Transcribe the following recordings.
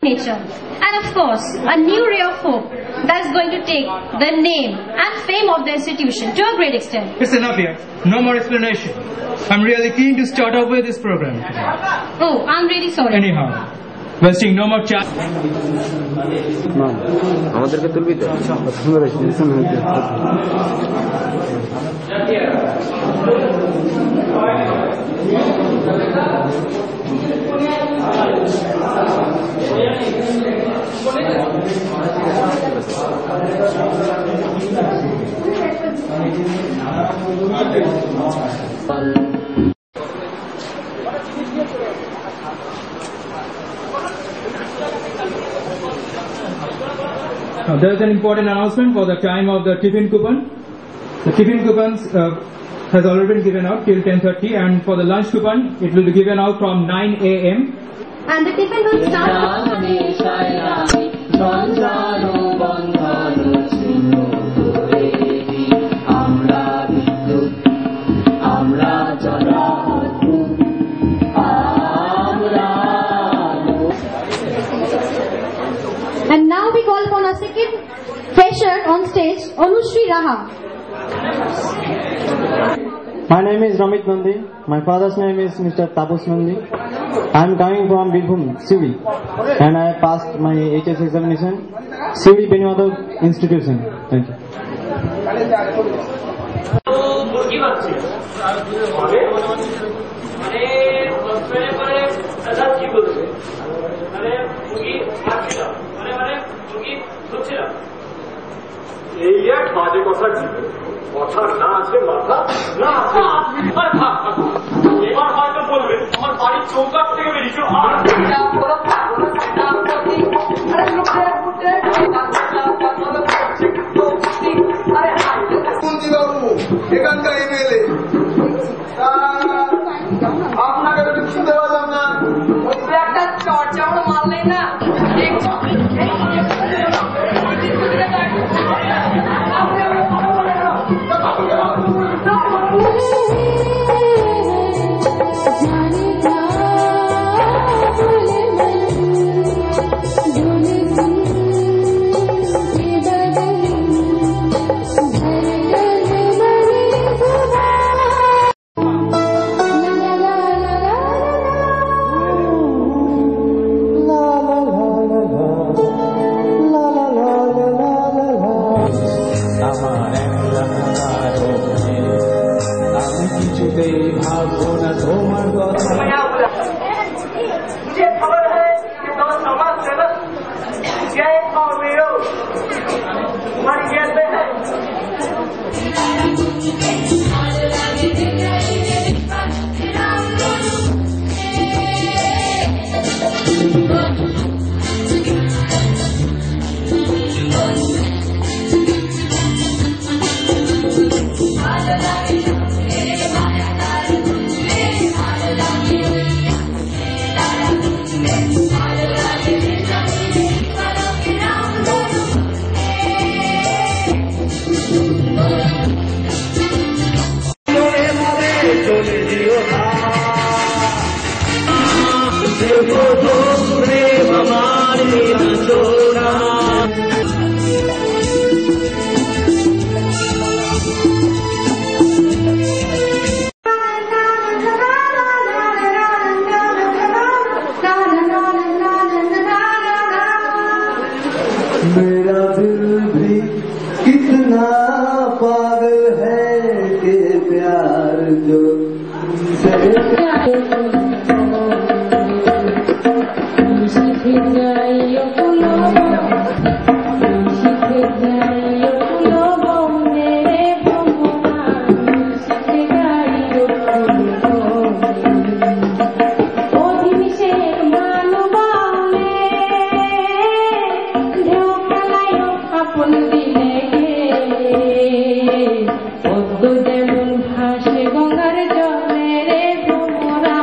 nature. And of course, a new ray of hope that's going to take the name and fame of the institution to a great extent. It's enough here. No more explanation. I'm really keen to start off with this program. Oh, I'm really sorry. Anyhow, wasting no more time. আমাদেরকে তুলবি তো Now, there is an important announcement for the time of the tiffin coupon. The tiffin coupons has already been given out till 10:30, and for the lunch coupon, it will be given out from 9 a.m. And the tiffin will start. And now we call upon our second fresher on stage, Anushri Raha. My name is Ramit Nandi. My father's name is Mr. Tapus Nandi. I am coming from Birbhum, Sivi, and I passed my HS examination, Sivi Benwado Institution. Thank you. এই এক বাজে কথা ছিল, কথা না আছে মাথা না আছে এবার হয়তো বলবেন আমার বাড়ির চৌকাঠ থেকে বেরিয়েছ আর এখানকার এমএলএ আপনাকে শুনতে পারলাম না, একটা চর্চা মারলেই না मेरा दिल भी कितना पागल है कि प्यार जो যেমন ভাসে গঙ্গার জলে রে ভ্রমরা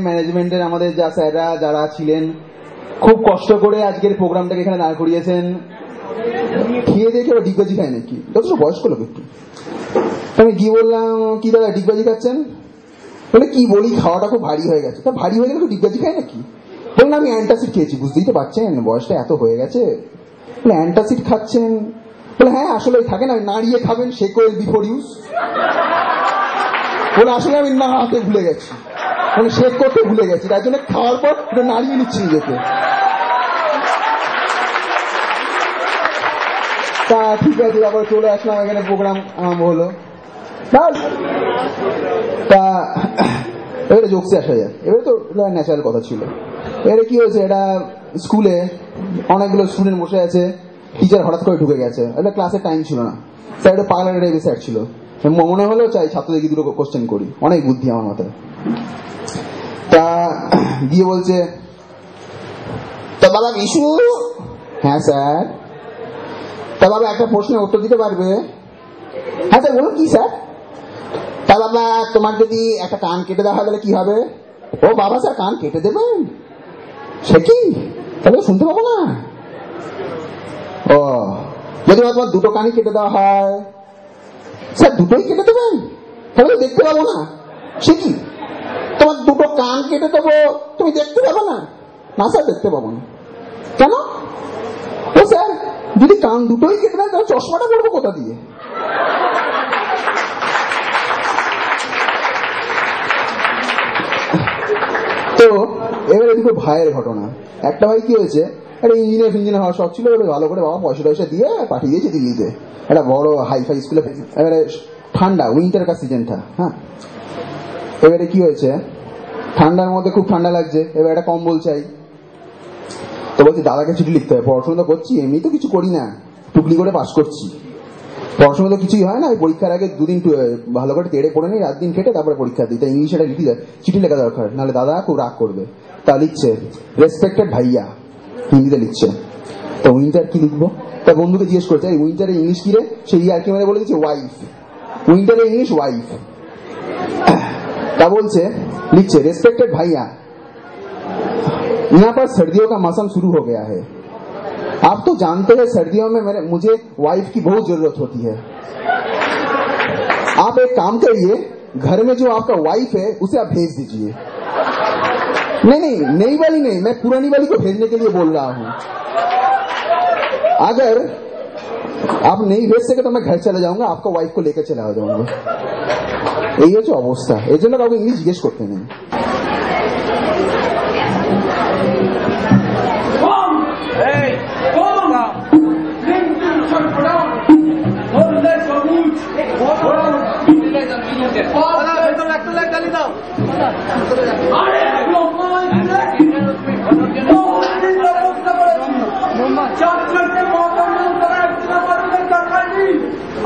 ম্যানেজমেন্টের আমাদের যা স্যাররা যারা ছিলেন খুব কষ্ট করে আজকের প্রোগ্রামটাকে এখানে দাঁড় করিয়েছেন। খেয়ে দেখে ওরা ডিগবাজি খায় নাকি, যথেষ্ট বয়স্ক লোক একটু। আমি কি বললাম, কি দাদা ডিগবাজি খাচ্ছেন? বলে কি বলি, খাওয়াটা খুব ভারী হয়ে গেছে। তা ভারী হয়ে গেলে কেউ ডিগবাজি খায় নাকি? বললাম আমি অ্যান্টাসিড খেয়েছি। বুঝতেই তো পারছেন বয়সটা এত হয়ে গেছে। বলে অ্যান্টাসিড খাচ্ছেন? বলে হ্যাঁ আসলে থাকে না নাড়িয়ে খাবেন সেকোয়েল বিফোর ইউজ। বলে আসলে আমি না হাতে ভুলে গেছি, মানে শেক করতে ভুলে গেছি, তাই জন্য খাওয়ার পর এটা নাড়িয়ে নিচ্ছি নিজেকে। তা ঠিক আছে, তারপরে চলে আসলাম এখানে, প্রোগ্রাম আরম্ভ হলো। তা এবারে জোকসে আসা যায়। এবারে তো ন্যাচারাল কথা ছিল। এবারে কি হয়েছে, এটা স্কুলে অনেকগুলো স্টুডেন্ট বসে আছে, টিচার হঠাৎ করে ঢুকে গেছে। এটা ক্লাসের টাইম ছিল না, স্যার একটা পাগলা টাইপের স্যার ছিল। মনে হলেও চাই ছাত্রদেরকে দুটো কোশ্চেন করি, অনেক বুদ্ধি আমার মাথায়। তা গিয়ে বলছে, তা বাবা বিশু। হ্যাঁ স্যার। তা বাবা একটা প্রশ্নের উত্তর দিতে পারবে? হ্যাঁ স্যার বলুন। কি স্যার? তা বাবা তোমার যদি একটা কান কেটে দেওয়া হয় তাহলে কি হবে? ও বাবা স্যার কান কেটে দেবেন? সে কি, তাহলে শুনতে পাবো না? ও যদি তোমার দুটো কানই কেটে দেওয়া হয়? স্যার দুটোই কেটে দেবেন? তাহলে দেখতে পাবো না? সে কি, তোমার দুটো কান কেটে দেবো তুমি দেখতে পাবো না? না স্যার দেখতে পাবো না। কেন? ও স্যার যদি কান দুটোই কেটে দেন তাহলে চশমাটা পড়বো কোথা দিয়ে? তো এবারে দুটো ভাইয়ের ঘটনা। একটা ভাই কি হয়েছে, একটা ইঞ্জিনিয়ার হওয়ার শখ ছিল, ভালো করে বাবা পয়সা টয়সা দিয়ে পাঠিয়ে দিয়েছে দিল্লিতে একটা বড় হাইফাই স্কুলে। এবারে ঠান্ডা, উইন্টার কা সিজন থা। হ্যাঁ, এবারে কি হয়েছে, ঠান্ডার মধ্যে খুব ঠান্ডা লাগছে, এবার একটা কম্বল চাই। তো বলছি দাদাকে চিঠি লিখতে হবে, পড়াশোনা তো করছি, এমনি তো কিছু করি না, টুকলি করে পাস করছি, পড়াশোনা তো কিছুই হয় না। পরীক্ষার আগে দুদিন ভালো করে তেড়ে পড়ে নিই, রাত দিন খেটে তারপরে পরীক্ষা দিই। তাই ইংলিশে একটা চিঠি লেখা দরকার, নাহলে দাদা খুব রাগ করবে। তা লিখছে রেসপেক্টেড ভাইয়া, হিন্দিতে লিখছে। তো উইন্টার কি লিখবো? তা বন্ধুকে জিজ্ঞেস করছে উইন্টারের ইংলিশ কি রে? সেই আর কি মানে বলে দিচ্ছে ওয়াইফ। উইন্টারের English wife. তা বলছে लिखिए रेस्पेक्टेड भैया, यहाँ पर सर्दियों का मौसम शुरू हो गया है। आप तो जानते हैं सर्दियों में मुझे वाइफ की बहुत जरूरत होती है। आप एक काम करिए, घर में जो आपका वाइफ है उसे आप भेज दीजिए। नहीं, नई वाली नहीं, मैं पुरानी वाली को भेजने के लिए बोल रहा हूं। अगर आप नहीं भेज सके तो मैं घर चला जाऊंगा, आपका वाइफ को लेकर चला जाऊंगा। এই হচ্ছে অবস্থা। এই জন্য কাউকে ইংলিশ জিজ্ঞেস করতে নেই।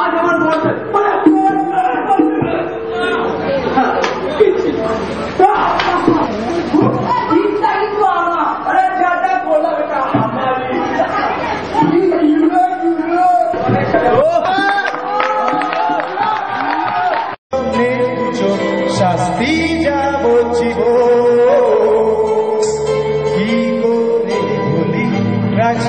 आज हमारे শাস্তি যাব জীব কি করে ভুলি রাজ